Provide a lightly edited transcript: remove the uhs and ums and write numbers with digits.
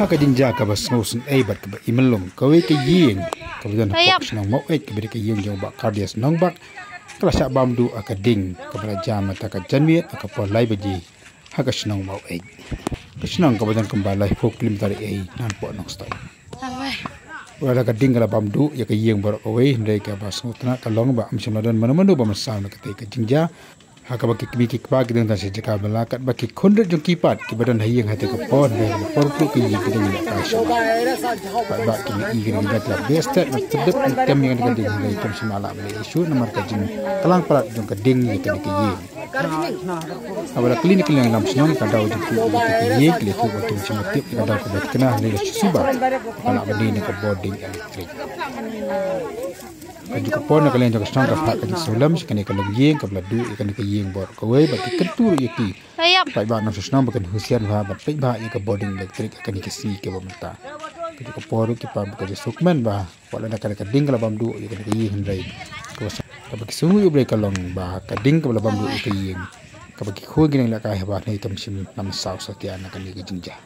ka jinja ka bas ngosun ai bat ka imelong ka we ka ying ka bidan pok nang mo ai ka bi ka ying jong ba cardias nang bak kala sa bamdu aka ding ka bra jama ta ka janwi aka po lai baji ha ka snang mo ai ka snang ka bidan kembali fok lim tari ai nan po nang sta wala ka ding kala bamdu ya ka ying bor away ndai ka bas ngutna ka long ba am samadan manamanu ba masal ka te ka jinja haka baki kibiki kibak dengan tansi jika belakat baki kondret jong kipat kibadan hayang hati ke pon dan porku ke yi kita ni kasih. Bak kini ingin kita telah bestet terdekat item yang dekat dengan dari item semalam beli isu nomor kajin kelang pelat jong keding yi kini ke yi. Awal klinik yang dalam senang kadau jengku ke yi kliku batu sematip kadau kebat kena dari susuba kalau beli ni ke boarding elektrik. Juga pon kalian jaga strong ka ka sulam sekali kalau yeng ka bladu ikan ka yeng bor ka we ba kentur yaki pai ba na susnam bakan husian ba pai ba ka boarding elektrik akan ka si ke bamta juga por ki pa ka sukman ba wala na ka ding ka bamdu ikan ka yeng rai ka ba ki sungu bre ka long ba ka ding ka bamdu ka yeng ka ba ki khoi ginang la ka ha ba nei tam sim nam saw satya na ka ni ka jinja